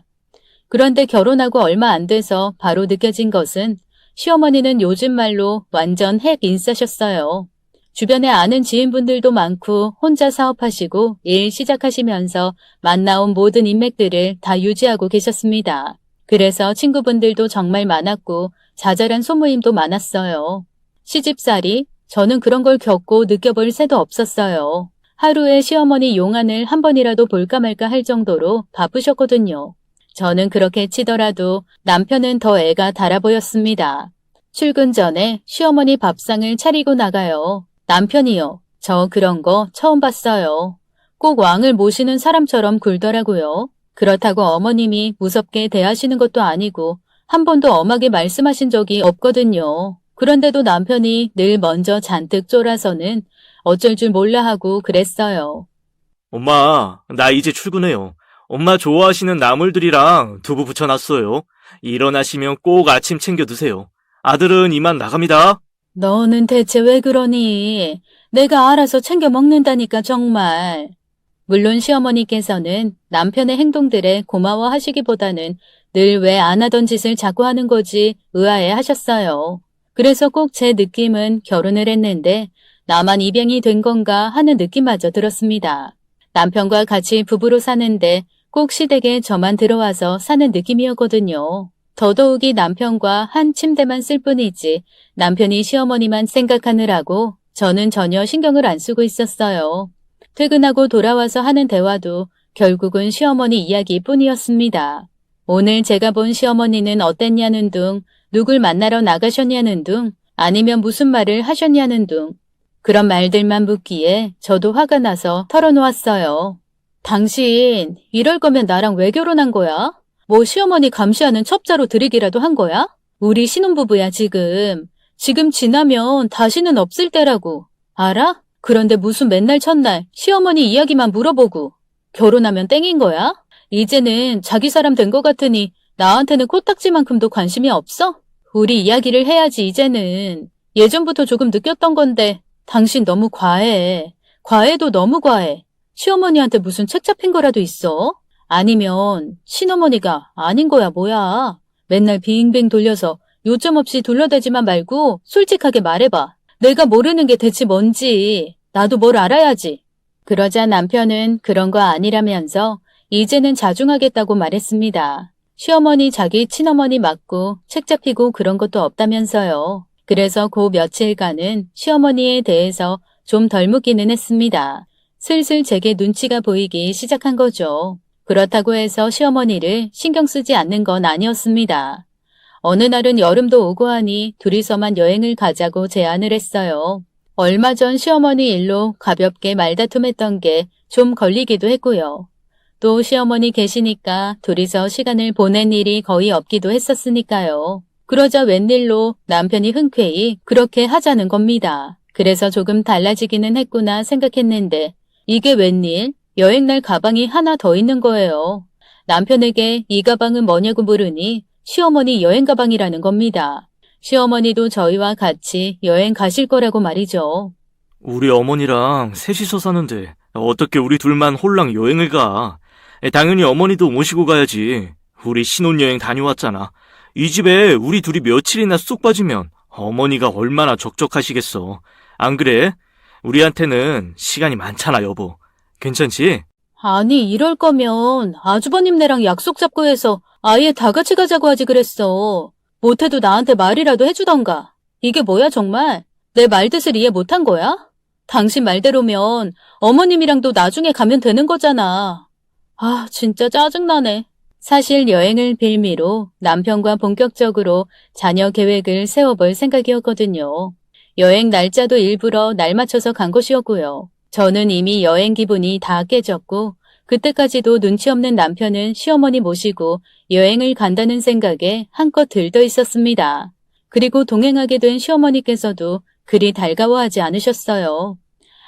그런데 결혼하고 얼마 안 돼서 바로 느껴진 것은 시어머니는 요즘 말로 완전 핵 인싸셨어요. 주변에 아는 지인분들도 많고 혼자 사업하시고 일 시작하시면서 만나온 모든 인맥들을 다 유지하고 계셨습니다. 그래서 친구분들도 정말 많았고 자잘한 소모임도 많았어요. 시집살이? 저는 그런 걸 겪고 느껴볼 새도 없었어요. 하루에 시어머니 용안을 한 번이라도 볼까 말까 할 정도로 바쁘셨거든요. 저는 그렇게 치더라도 남편은 더 애가 달아 보였습니다. 출근 전에 시어머니 밥상을 차리고 나가요. 남편이요. 저 그런 거 처음 봤어요. 꼭 왕을 모시는 사람처럼 굴더라고요. 그렇다고 어머님이 무섭게 대하시는 것도 아니고 한 번도 엄하게 말씀하신 적이 없거든요. 그런데도 남편이 늘 먼저 잔뜩 쫄아서는 어쩔 줄 몰라 하고 그랬어요. 엄마, 나 이제 출근해요. 엄마 좋아하시는 나물들이랑 두부 부쳐놨어요. 일어나시면 꼭 아침 챙겨 드세요. 아들은 이만 나갑니다. 너는 대체 왜 그러니? 내가 알아서 챙겨 먹는다니까 정말. 물론 시어머니께서는 남편의 행동들에 고마워하시기보다는 늘 왜 안 하던 짓을 자꾸 하는 거지 의아해 하셨어요. 그래서 꼭 제 느낌은 결혼을 했는데 나만 입양이 된 건가 하는 느낌마저 들었습니다. 남편과 같이 부부로 사는데 꼭 시댁에 저만 들어와서 사는 느낌이었거든요. 더더욱이 남편과 한 침대만 쓸 뿐이지 남편이 시어머니만 생각하느라고 저는 전혀 신경을 안 쓰고 있었어요. 퇴근하고 돌아와서 하는 대화도 결국은 시어머니 이야기뿐이었습니다. 오늘 제가 본 시어머니는 어땠냐는 둥, 누굴 만나러 나가셨냐는 둥, 아니면 무슨 말을 하셨냐는 둥. 그런 말들만 묻기에 저도 화가 나서 털어놓았어요. 당신 이럴 거면 나랑 왜 결혼한 거야? 뭐 시어머니 감시하는 첩자로 들이기라도 한 거야? 우리 신혼부부야 지금. 지금 지나면 다시는 없을 때라고. 알아? 그런데 무슨 맨날 첫날 시어머니 이야기만 물어보고 결혼하면 땡인 거야? 이제는 자기 사람 된 것 같으니 나한테는 코딱지만큼도 관심이 없어? 우리 이야기를 해야지 이제는. 예전부터 조금 느꼈던 건데 당신 너무 과해. 과해도 너무 과해. 시어머니한테 무슨 책 잡힌 거라도 있어? 아니면 친어머니가 아닌 거야 뭐야. 맨날 빙빙 돌려서 요점 없이 둘러대지만 말고 솔직하게 말해봐. 내가 모르는 게 대체 뭔지 나도 뭘 알아야지. 그러자 남편은 그런 거 아니라면서 이제는 자중하겠다고 말했습니다. 시어머니 자기 친어머니 맞고 책 잡히고 그런 것도 없다면서요. 그래서 그 며칠간은 시어머니에 대해서 좀 덜 묻기는 했습니다. 슬슬 제게 눈치가 보이기 시작한 거죠. 그렇다고 해서 시어머니를 신경 쓰지 않는 건 아니었습니다. 어느 날은 여름도 오고 하니 둘이서만 여행을 가자고 제안을 했어요. 얼마 전 시어머니 일로 가볍게 말다툼했던 게 좀 걸리기도 했고요. 또 시어머니 계시니까 둘이서 시간을 보낸 일이 거의 없기도 했었으니까요. 그러자 웬일로 남편이 흔쾌히 그렇게 하자는 겁니다. 그래서 조금 달라지기는 했구나 생각했는데 이게 웬일? 여행날 가방이 하나 더 있는 거예요. 남편에게 이 가방은 뭐냐고 물으니 시어머니 여행 가방이라는 겁니다. 시어머니도 저희와 같이 여행 가실 거라고 말이죠. 우리 어머니랑 셋이서 사는데 어떻게 우리 둘만 홀랑 여행을 가? 당연히 어머니도 모시고 가야지. 우리 신혼여행 다녀왔잖아. 이 집에 우리 둘이 며칠이나 쑥 빠지면 어머니가 얼마나 적적하시겠어. 안 그래? 우리한테는 시간이 많잖아, 여보. 괜찮지? 아니, 이럴 거면 아주버님네랑 약속 잡고 해서 아예 다 같이 가자고 하지 그랬어. 못해도 나한테 말이라도 해주던가. 이게 뭐야 정말? 내 말뜻을 이해 못한 거야? 당신 말대로면 어머님이랑도 나중에 가면 되는 거잖아. 아, 진짜 짜증나네. 사실 여행을 빌미로 남편과 본격적으로 자녀 계획을 세워볼 생각이었거든요. 여행 날짜도 일부러 날 맞춰서 간 것이었고요. 저는 이미 여행 기분이 다 깨졌고 그때까지도 눈치 없는 남편은 시어머니 모시고 여행을 간다는 생각에 한껏 들떠 있었습니다. 그리고 동행하게 된 시어머니께서도 그리 달가워하지 않으셨어요.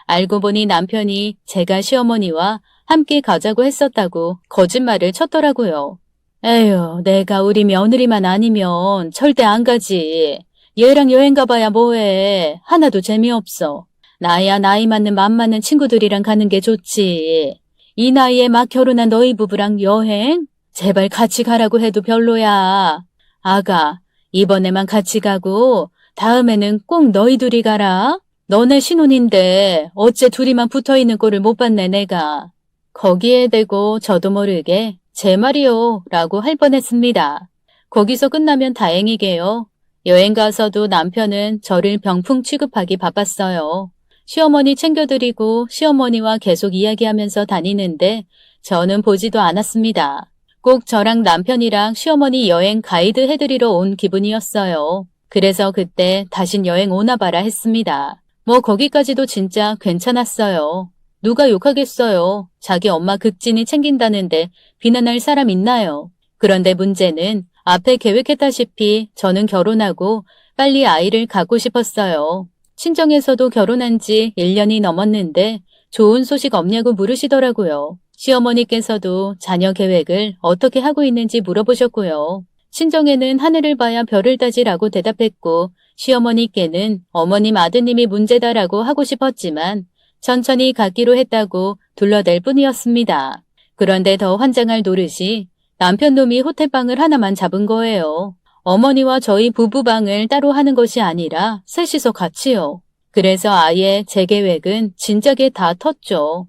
알고 보니 남편이 제가 시어머니와 함께 가자고 했었다고 거짓말을 쳤더라고요. 에휴, 내가 우리 며느리만 아니면 절대 안 가지. 얘랑 여행 가봐야 뭐해. 하나도 재미없어. 나야 나이 맞는 맘 맞는 친구들이랑 가는 게 좋지. 이 나이에 막 결혼한 너희 부부랑 여행? 제발 같이 가라고 해도 별로야. 아가, 이번에만 같이 가고 다음에는 꼭 너희 둘이 가라. 너네 신혼인데 어째 둘이만 붙어있는 꼴을 못 봤네 내가. 거기에 대고 저도 모르게 제 말이요 라고 할 뻔했습니다. 거기서 끝나면 다행이게요. 여행 가서도 남편은 저를 병풍 취급하기 바빴어요. 시어머니 챙겨드리고 시어머니와 계속 이야기하면서 다니는데 저는 보지도 않았습니다. 꼭 저랑 남편이랑 시어머니 여행 가이드 해드리러 온 기분이었어요. 그래서 그때 다신 여행 오나 봐라 했습니다. 뭐 거기까지도 진짜 괜찮았어요. 누가 욕하겠어요. 자기 엄마 극진히 챙긴다는데 비난할 사람 있나요? 그런데 문제는 앞에 계획했다시피 저는 결혼하고 빨리 아이를 갖고 싶었어요. 친정에서도 결혼한 지 1년이 넘었는데 좋은 소식 없냐고 물으시더라고요. 시어머니께서도 자녀 계획을 어떻게 하고 있는지 물어보셨고요. 친정에는 하늘을 봐야 별을 따지라고 대답했고 시어머니께는 어머님 아드님이 문제다라고 하고 싶었지만 천천히 갖기로 했다고 둘러댈 뿐이었습니다. 그런데 더 환장할 노릇이 남편 놈이 호텔방을 하나만 잡은 거예요. 어머니와 저희 부부방을 따로 하는 것이 아니라 셋이서 같이요. 그래서 아예 제 계획은 진작에 다 텄죠.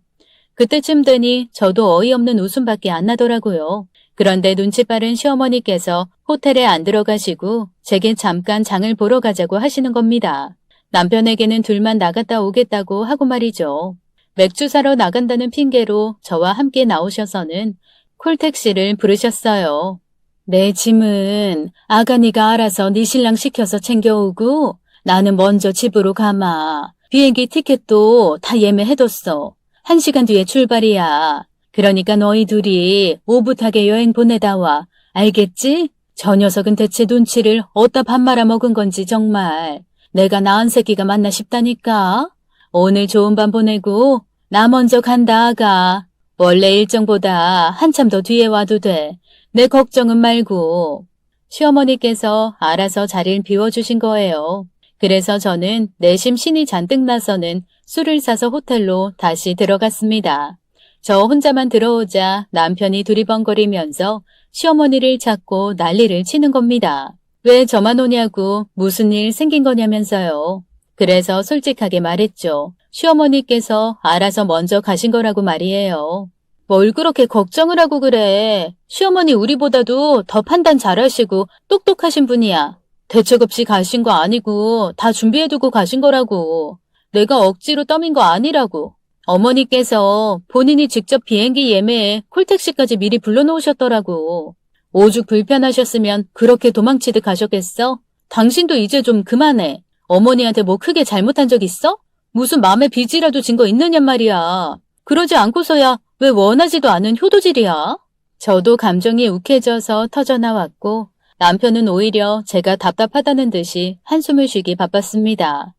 그때쯤 되니 저도 어이없는 웃음밖에 안 나더라고요. 그런데 눈치 빠른 시어머니께서 호텔에 안 들어가시고 제게 잠깐 장을 보러 가자고 하시는 겁니다. 남편에게는 둘만 나갔다 오겠다고 하고 말이죠. 맥주 사러 나간다는 핑계로 저와 함께 나오셔서는 콜택시를 부르셨어요. 내 짐은 아가니가 알아서 네 신랑 시켜서 챙겨오고 나는 먼저 집으로 가마. 비행기 티켓도 다 예매해뒀어. 1시간 뒤에 출발이야. 그러니까 너희 둘이 오붓하게 여행 보내다 와. 알겠지? 저 녀석은 대체 눈치를 어디다 밥 말아 먹은 건지 정말. 내가 낳은 새끼가 맞나 싶다니까. 오늘 좋은 밤 보내고 나 먼저 간다 아가. 원래 일정보다 한참 더 뒤에 와도 돼. 내 걱정은 말고. 시어머니께서 알아서 자리를 비워주신 거예요. 그래서 저는 내심 신이 잔뜩 나서는 술을 사서 호텔로 다시 들어갔습니다. 저 혼자만 들어오자 남편이 두리번거리면서 시어머니를 찾고 난리를 치는 겁니다. 왜 저만 오냐고 무슨 일 생긴 거냐면서요. 그래서 솔직하게 말했죠. 시어머니께서 알아서 먼저 가신 거라고 말이에요. 뭘 그렇게 걱정을 하고 그래. 시어머니 우리보다도 더 판단 잘하시고 똑똑하신 분이야. 대책 없이 가신 거 아니고 다 준비해두고 가신 거라고. 내가 억지로 떠민 거 아니라고. 어머니께서 본인이 직접 비행기 예매에 콜택시까지 미리 불러놓으셨더라고. 오죽 불편하셨으면 그렇게 도망치듯 가셨겠어? 당신도 이제 좀 그만해. 어머니한테 뭐 크게 잘못한 적 있어? 무슨 맘에 빚이라도 진 거 있느냔 말이야. 그러지 않고서야 왜 원하지도 않은 효도질이야? 저도 감정이 욱해져서 터져나왔고 남편은 오히려 제가 답답하다는 듯이 한숨을 쉬기 바빴습니다.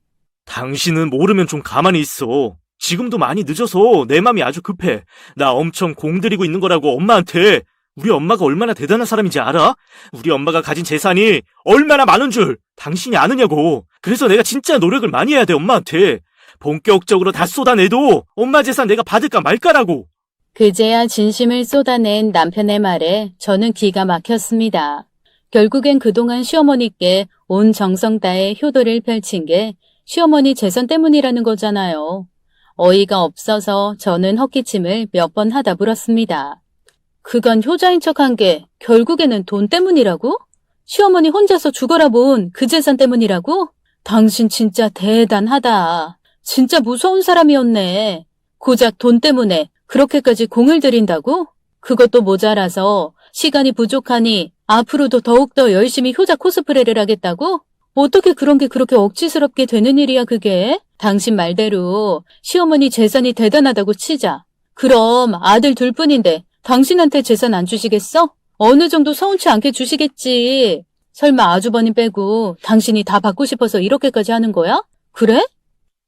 당신은 모르면 좀 가만히 있어. 지금도 많이 늦어서 내 맘이 아주 급해. 나 엄청 공들이고 있는 거라고 엄마한테. 우리 엄마가 얼마나 대단한 사람인지 알아? 우리 엄마가 가진 재산이 얼마나 많은 줄 당신이 아느냐고. 그래서 내가 진짜 노력을 많이 해야 돼, 엄마한테. 본격적으로 다 쏟아내도 엄마 재산 내가 받을까 말까라고. 그제야 진심을 쏟아낸 남편의 말에 저는 기가 막혔습니다. 결국엔 그동안 시어머니께 온 정성 다해 효도를 펼친 게 시어머니 재산 때문이라는 거잖아요. 어이가 없어서 저는 헛기침을 몇 번 하다 물었습니다. 그간 효자인 척한 게 결국에는 돈 때문이라고? 시어머니 혼자서 죽어라 본 그 재산 때문이라고? 당신 진짜 대단하다. 진짜 무서운 사람이었네. 고작 돈 때문에 그렇게까지 공을 들인다고? 그것도 모자라서 시간이 부족하니 앞으로도 더욱더 열심히 효자 코스프레를 하겠다고? 어떻게 그런 게 그렇게 억지스럽게 되는 일이야 그게? 당신 말대로 시어머니 재산이 대단하다고 치자. 그럼 아들 둘뿐인데 당신한테 재산 안 주시겠어? 어느 정도 서운치 않게 주시겠지. 설마 아주버님 빼고 당신이 다 받고 싶어서 이렇게까지 하는 거야? 그래?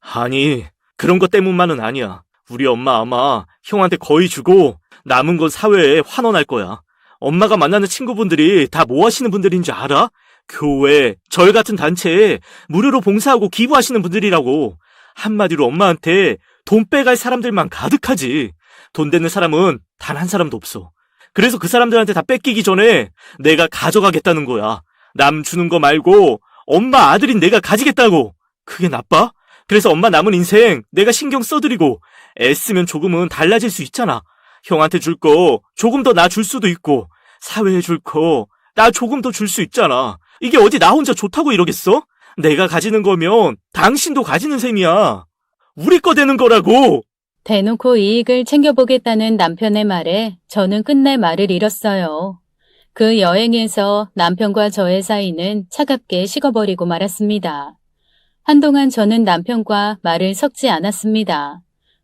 아니, 그런 것 때문만은 아니야. 우리 엄마 아마 형한테 거의 주고 남은 건 사회에 환원할 거야. 엄마가 만나는 친구분들이 다 뭐 하시는 분들인 줄 알아? 교회, 절 같은 단체에 무료로 봉사하고 기부하시는 분들이라고. 한마디로 엄마한테 돈 빼갈 사람들만 가득하지. 돈 되는 사람은 단 한 사람도 없어. 그래서 그 사람들한테 다 뺏기기 전에 내가 가져가겠다는 거야. 남 주는 거 말고 엄마 아들인 내가 가지겠다고. 그게 나빠? 그래서 엄마 남은 인생 내가 신경 써드리고 애쓰면 조금은 달라질 수 있잖아. 형한테 줄 거 조금 더 나 줄 수도 있고 사회에 줄 거 나 조금 더 줄 수 있잖아. 이게 어디 나 혼자 좋다고 이러겠어? 내가 가지는 거면 당신도 가지는 셈이야. 우리 거 되는 거라고. 대놓고 이익을 챙겨보겠다는 남편의 말에 저는 끝내 말을 잃었어요. 그 여행에서 남편과 저의 사이는 차갑게 식어버리고 말았습니다. 한동안 저는 남편과 말을 섞지 않았습니다.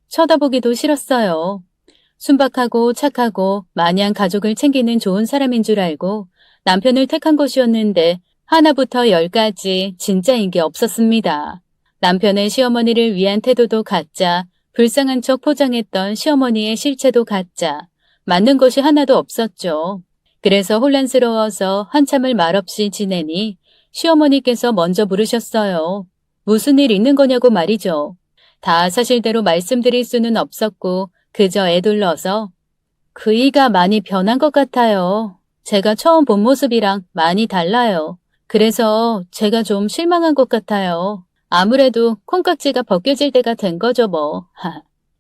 쳐다보기도 싫었어요. 순박하고 착하고 마냥 가족을 챙기는 좋은 사람인 줄 알고 남편을 택한 것이었는데 하나부터 10까지 진짜인 게 없었습니다. 남편의 시어머니를 위한 태도도 가짜, 불쌍한 척 포장했던 시어머니의 실체도 가짜, 맞는 것이 하나도 없었죠. 그래서 혼란스러워서 한참을 말없이 지내니 시어머니께서 먼저 물으셨어요. 무슨 일 있는 거냐고 말이죠. 다 사실대로 말씀드릴 수는 없었고 그저 애둘러서 그이가 많이 변한 것 같아요. 제가 처음 본 모습이랑 많이 달라요. 그래서 제가 좀 실망한 것 같아요. 아무래도 콩깍지가 벗겨질 때가 된 거죠 뭐.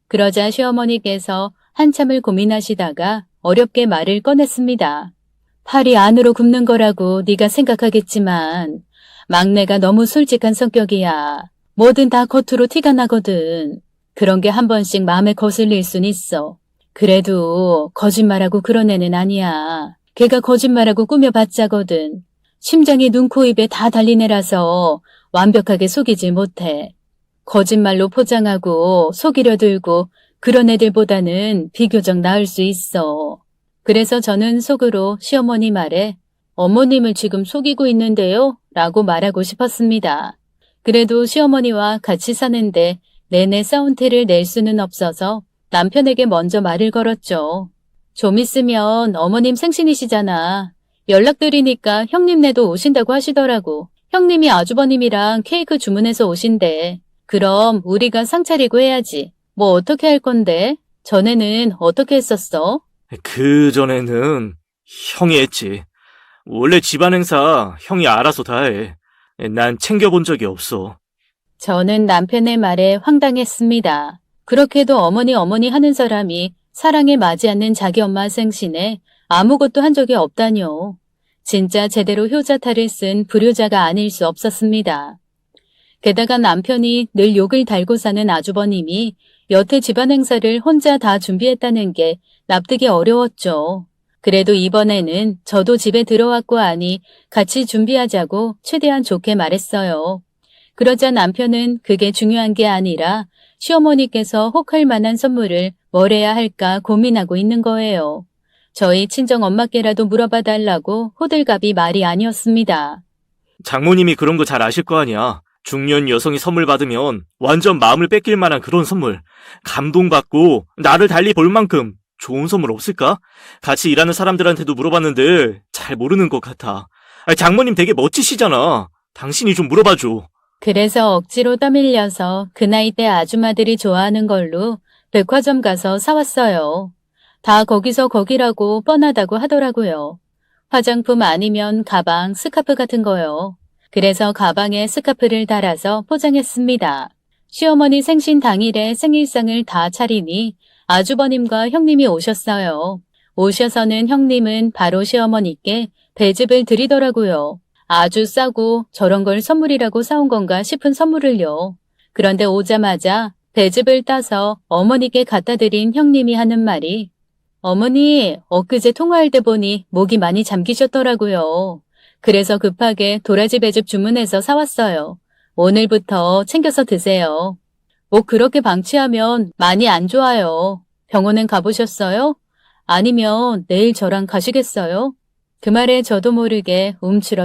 그러자 시어머니께서 한참을 고민하시다가 어렵게 말을 꺼냈습니다. 팔이 안으로 굽는 거라고 네가 생각하겠지만 막내가 너무 솔직한 성격이야. 뭐든 다 겉으로 티가 나거든. 그런 게 한 번씩 마음에 거슬릴 순 있어. 그래도 거짓말하고 그런 애는 아니야. 걔가 거짓말하고 꾸며봤자거든. 심장이 눈, 코, 입에 다 달린 애라서 완벽하게 속이질 못해. 거짓말로 포장하고 속이려 들고 그런 애들보다는 비교적 나을 수 있어. 그래서 저는 속으로 시어머니 말에 어머님을 지금 속이고 있는데요? 라고 말하고 싶었습니다. 그래도 시어머니와 같이 사는데 내내 싸운티를 낼 수는 없어서 남편에게 먼저 말을 걸었죠. 좀 있으면 어머님 생신이시잖아. 연락드리니까 형님네도 오신다고 하시더라고. 형님이 아주버님이랑 케이크 주문해서 오신대. 그럼 우리가 상 차리고 해야지. 뭐 어떻게 할 건데? 전에는 어떻게 했었어? 그전에는 형이 했지. 원래 집안 행사 형이 알아서 다 해. 난 챙겨본 적이 없어. 저는 남편의 말에 황당했습니다. 그렇게도 어머니 하는 사람이 사랑에 맞지 않는 자기 엄마 생신에 아무것도 한 적이 없다뇨. 진짜 제대로 효자탈을 쓴 불효자가 아닐 수 없었습니다. 게다가 남편이 늘 욕을 달고 사는 아주버님이 여태 집안 행사를 혼자 다 준비했다는 게 납득이 어려웠죠. 그래도 이번에는 저도 집에 들어왔고 하니 같이 준비하자고 최대한 좋게 말했어요. 그러자 남편은 그게 중요한 게 아니라 시어머니께서 혹할 만한 선물을 뭘 해야 할까 고민하고 있는 거예요. 저희 친정 엄마께라도 물어봐 달라고 호들갑이 말이 아니었습니다. 장모님이 그런 거 잘 아실 거 아니야. 중년 여성이 선물 받으면 완전 마음을 뺏길 만한 그런 선물. 감동받고 나를 달리 볼 만큼 좋은 선물 없을까? 같이 일하는 사람들한테도 물어봤는데 잘 모르는 것 같아. 장모님 되게 멋지시잖아. 당신이 좀 물어봐줘. 그래서 억지로 떠밀려서 그 나이대 아줌마들이 좋아하는 걸로 백화점 가서 사왔어요. 다 거기서 거기라고 뻔하다고 하더라고요. 화장품 아니면 가방, 스카프 같은 거요. 그래서 가방에 스카프를 달아서 포장했습니다. 시어머니 생신 당일에 생일상을 다 차리니 아주버님과 형님이 오셨어요. 오셔서는 형님은 바로 시어머니께 배즙을 드리더라고요. 아주 싸고 저런 걸 선물이라고 사온 건가 싶은 선물을요. 그런데 오자마자 배즙을 따서 어머니께 갖다 드린 형님이 하는 말이 어머니, 엊그제 통화할 때 보니 목이 많이 잠기셨더라고요. 그래서 급하게 도라지 배즙 주문해서 사왔어요. 오늘부터 챙겨서 드세요. 목 그렇게 방치하면 많이 안 좋아요. 병원엔 가보셨어요? 아니면 내일 저랑 가시겠어요? 그 말에 저도 모르게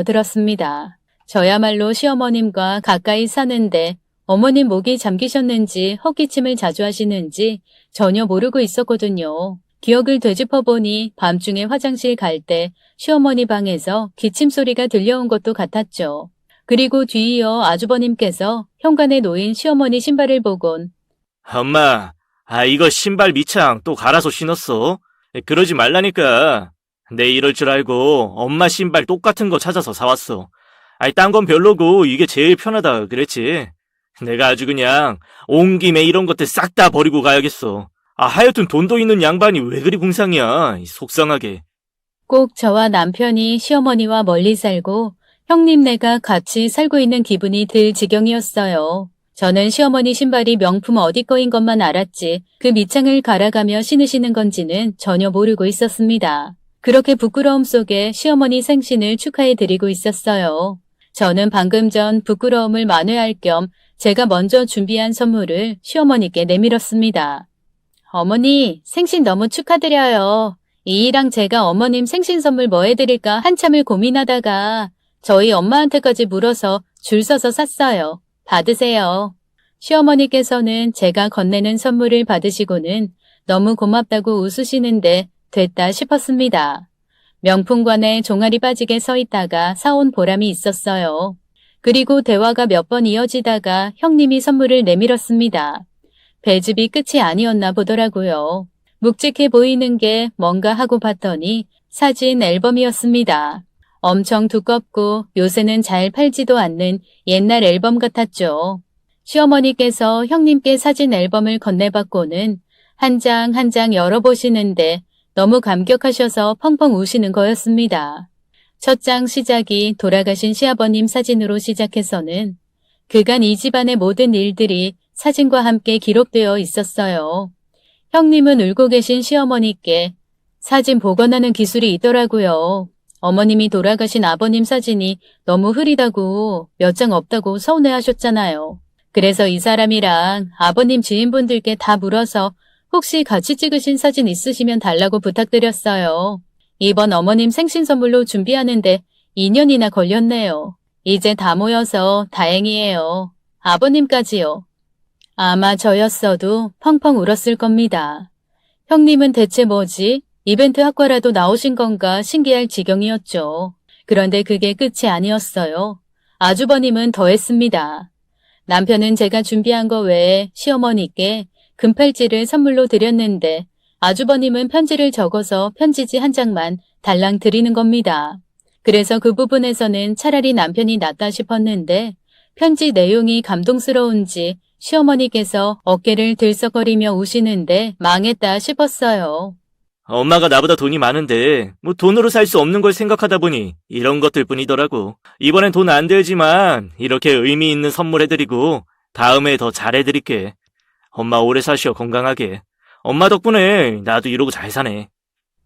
움츠러들었습니다. 저야말로 시어머님과 가까이 사는데 어머님 목이 잠기셨는지 헛기침을 자주 하시는지 전혀 모르고 있었거든요. 기억을 되짚어보니 밤중에 화장실 갈 때 시어머니 방에서 기침 소리가 들려온 것도 같았죠. 그리고 뒤이어 아주버님께서 현관에 놓인 시어머니 신발을 보곤 엄마, 이거 신발 밑창 또 갈아서 신었어. 그러지 말라니까. 내 이럴 줄 알고 엄마 신발 똑같은 거 찾아서 사왔어. 딴 건 별로고 이게 제일 편하다 그랬지. 내가 아주 그냥 온 김에 이런 것들 싹 다 버리고 가야겠어. 하여튼 돈도 있는 양반이 왜 그리 궁상이야. 속상하게. 꼭 저와 남편이 시어머니와 멀리 살고 형님네가 같이 살고 있는 기분이 들 지경이었어요. 저는 시어머니 신발이 명품 어디 거인 것만 알았지 그 밑창을 갈아가며 신으시는 건지는 전혀 모르고 있었습니다. 그렇게 부끄러움 속에 시어머니 생신을 축하해드리고 있었어요. 저는 방금 전 부끄러움을 만회할 겸 제가 먼저 준비한 선물을 시어머니께 내밀었습니다. 어머니, 생신 너무 축하드려요. 이이랑 제가 어머님 생신 선물 뭐 해드릴까 한참을 고민하다가 저희 엄마한테까지 물어서 줄 서서 샀어요. 받으세요. 시어머니께서는 제가 건네는 선물을 받으시고는 너무 고맙다고 웃으시는데 됐다 싶었습니다. 명품관에 종아리 빠지게 서 있다가 사온 보람이 있었어요. 그리고 대화가 몇 번 이어지다가 형님이 선물을 내밀었습니다. 배즙이 끝이 아니었나 보더라고요. 묵직해 보이는 게 뭔가 하고 봤더니 사진 앨범이었습니다. 엄청 두껍고 요새는 잘 팔지도 않는 옛날 앨범 같았죠. 시어머니께서 형님께 사진 앨범을 건네받고는 한 장 한 장 열어보시는데 너무 감격하셔서 펑펑 우시는 거였습니다. 첫 장 시작이 돌아가신 시아버님 사진으로 시작해서는 그간 이 집안의 모든 일들이 사진과 함께 기록되어 있었어요. 형님은 울고 계신 시어머니께 사진 복원하는 기술이 있더라고요. 어머님이 돌아가신 아버님 사진이 너무 흐리다고 몇 장 없다고 서운해하셨잖아요. 그래서 이 사람이랑 아버님 지인분들께 다 물어서 혹시 같이 찍으신 사진 있으시면 달라고 부탁드렸어요. 이번 어머님 생신 선물로 준비하는데 2년이나 걸렸네요. 이제 다 모여서 다행이에요. 아버님까지요. 아마 저였어도 펑펑 울었을 겁니다. 형님은 대체 뭐지? 이벤트 학과라도 나오신 건가 신기할 지경이었죠. 그런데 그게 끝이 아니었어요. 아주버님은 더했습니다. 남편은 제가 준비한 거 외에 시어머니께 금팔찌를 선물로 드렸는데 아주버님은 편지를 적어서 편지지 한 장만 달랑 드리는 겁니다. 그래서 그 부분에서는 차라리 남편이 낫다 싶었는데 편지 내용이 감동스러운지 시어머니께서 어깨를 들썩거리며 우시는데 망했다 싶었어요. 엄마가 나보다 돈이 많은데 돈으로 살 수 없는 걸 생각하다 보니 이런 것들 뿐이더라고. 이번엔 돈 안 들지만 이렇게 의미 있는 선물 해드리고 다음에 더 잘해드릴게. 엄마 오래 사셔 건강하게. 엄마 덕분에 나도 이러고 잘 사네.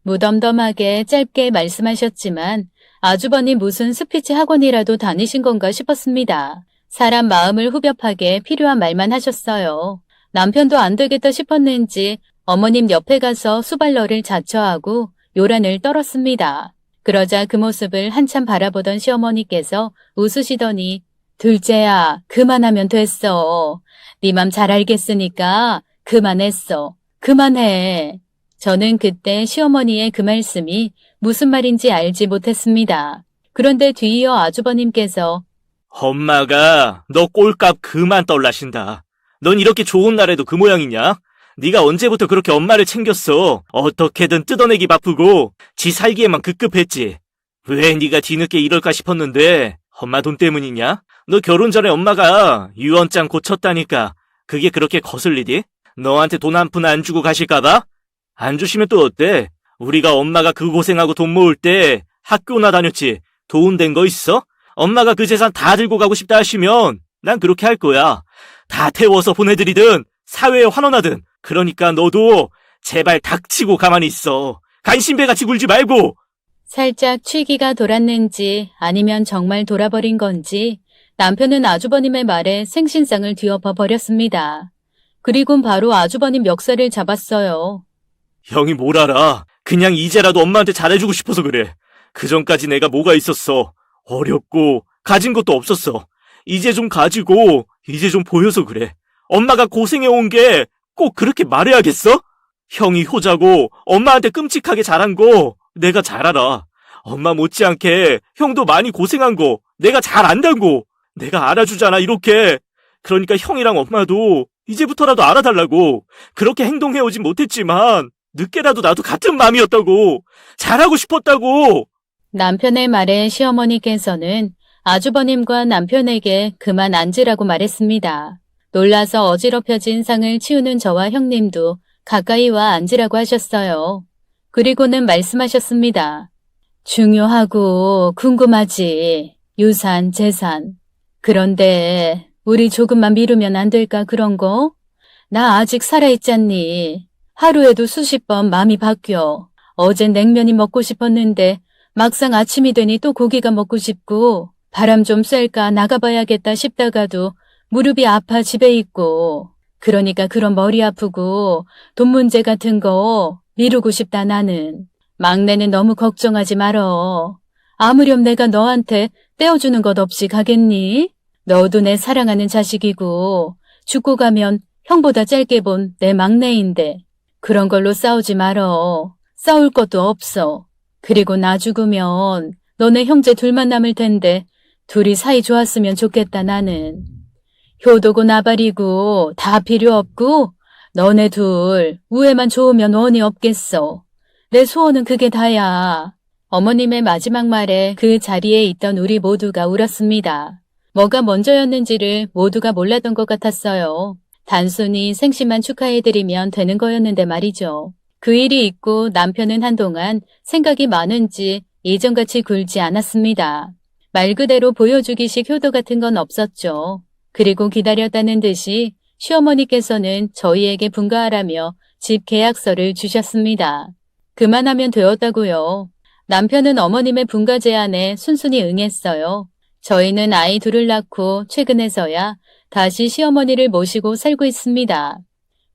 무덤덤하게 짧게 말씀하셨지만 아주버님 무슨 스피치 학원이라도 다니신 건가 싶었습니다. 사람 마음을 후벼파게 필요한 말만 하셨어요. 남편도 안 되겠다 싶었는지 어머님 옆에 가서 수발러를 자처하고 요란을 떨었습니다. 그러자 그 모습을 한참 바라보던 시어머니께서 웃으시더니 둘째야, 그만하면 됐어. 네 맘 잘 알겠으니까 그만했어. 그만해. 저는 그때 시어머니의 그 말씀이 무슨 말인지 알지 못했습니다. 그런데 뒤이어 아주버님께서 엄마가 너 꼴값 그만 떨라신다. 넌 이렇게 좋은 날에도 그 모양이냐? 네가 언제부터 그렇게 엄마를 챙겼어? 어떻게든 뜯어내기 바쁘고 지 살기에만 급급했지. 왜 네가 뒤늦게 이럴까 싶었는데 엄마 돈 때문이냐? 너 결혼 전에 엄마가 유언장 고쳤다니까 그게 그렇게 거슬리디? 너한테 돈 한 푼 안 주고 가실까봐? 안 주시면 또 어때? 우리가 엄마가 그 고생하고 돈 모을 때 학교나 다녔지 도움 된 거 있어? 엄마가 그 재산 다 들고 가고 싶다 하시면 난 그렇게 할 거야. 다 태워서 보내드리든 사회에 환원하든. 그러니까 너도 제발 닥치고 가만히 있어. 간신배같이 굴지 말고. 살짝 취기가 돌았는지 아니면 정말 돌아버린 건지 남편은 아주버님의 말에 생신상을 뒤엎어 버렸습니다. 그리곤 바로 아주버님 멱살을 잡았어요. 형이 뭘 알아. 그냥 이제라도 엄마한테 잘해주고 싶어서 그래. 그전까지 내가 뭐가 있었어. 어렵고 가진 것도 없었어. 이제 좀 가지고 이제 좀 보여서 그래. 엄마가 고생해온 게 꼭 그렇게 말해야겠어? 형이 효자고 엄마한테 끔찍하게 잘한 거 내가 잘 알아. 엄마 못지않게 형도 많이 고생한 거 내가 잘 안다고. 내가 알아주잖아 이렇게. 그러니까 형이랑 엄마도 이제부터라도 알아달라고. 그렇게 행동해오진 못했지만 늦게라도 나도 같은 마음이었다고. 잘하고 싶었다고. 남편의 말에 시어머니께서는 아주버님과 남편에게 그만 앉으라고 말했습니다. 놀라서 어지럽혀진 상을 치우는 저와 형님도 가까이 와 앉으라고 하셨어요. 그리고는 말씀하셨습니다. 중요하고 궁금하지. 유산, 재산. 그런데 우리 조금만 미루면 안 될까 그런 거? 나 아직 살아있잖니. 하루에도 수십 번 마음이 바뀌어. 어젠 냉면이 먹고 싶었는데 막상 아침이 되니 또 고기가 먹고 싶고 바람 좀 쐴까 나가봐야겠다 싶다가도 무릎이 아파 집에 있고. 그러니까 그런 머리 아프고 돈 문제 같은 거 미루고 싶다 나는. 막내는 너무 걱정하지 말어. 아무렴 내가 너한테 떼어주는 것 없이 가겠니? 너도 내 사랑하는 자식이고 죽고 가면 형보다 짧게 본 내 막내인데 그런 걸로 싸우지 말어. 싸울 것도 없어. 그리고 나 죽으면 너네 형제 둘만 남을 텐데 둘이 사이 좋았으면 좋겠다 나는. 효도고 나발이고 다 필요 없고 너네 둘 우애만 좋으면 원이 없겠어. 내 소원은 그게 다야. 어머님의 마지막 말에 그 자리에 있던 우리 모두가 울었습니다. 뭐가 먼저였는지를 모두가 몰랐던 것 같았어요. 단순히 생신만 축하해드리면 되는 거였는데 말이죠. 그 일이 있고 남편은 한동안 생각이 많은지 예전같이 굴지 않았습니다. 말 그대로 보여주기식 효도 같은 건 없었죠. 그리고 기다렸다는 듯이 시어머니께서는 저희에게 분가하라며 집 계약서를 주셨습니다. 그만하면 되었다고요. 남편은 어머님의 분가 제안에 순순히 응했어요. 저희는 아이 둘을 낳고 최근에서야 다시 시어머니를 모시고 살고 있습니다.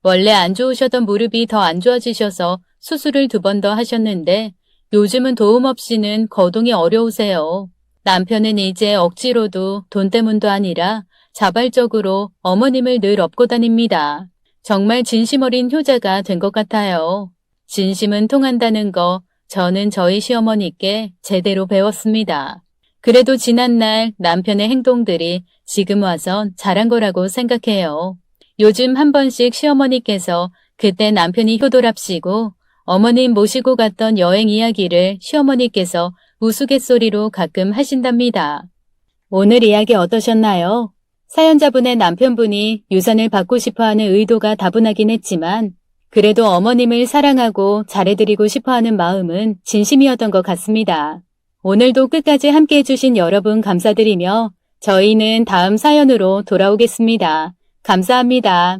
원래 안 좋으셨던 무릎이 더 안 좋아지셔서 수술을 2번 더 하셨는데 요즘은 도움 없이는 거동이 어려우세요. 남편은 이제 억지로도 돈 때문도 아니라 자발적으로 어머님을 늘 업고 다닙니다. 정말 진심 어린 효자가 된 것 같아요. 진심은 통한다는 거 저는 저희 시어머니께 제대로 배웠습니다. 그래도 지난날 남편의 행동들이 지금 와선 잘한 거라고 생각해요. 요즘 한 번씩 시어머니께서 그때 남편이 효도랍시고 어머님 모시고 갔던 여행 이야기를 시어머니께서 우스갯소리로 가끔 하신답니다. 오늘 이야기 어떠셨나요? 사연자분의 남편분이 유산을 받고 싶어하는 의도가 다분하긴 했지만 그래도 어머님을 사랑하고 잘해드리고 싶어하는 마음은 진심이었던 것 같습니다. 오늘도 끝까지 함께 해주신 여러분 감사드리며 저희는 다음 사연으로 돌아오겠습니다. 감사합니다.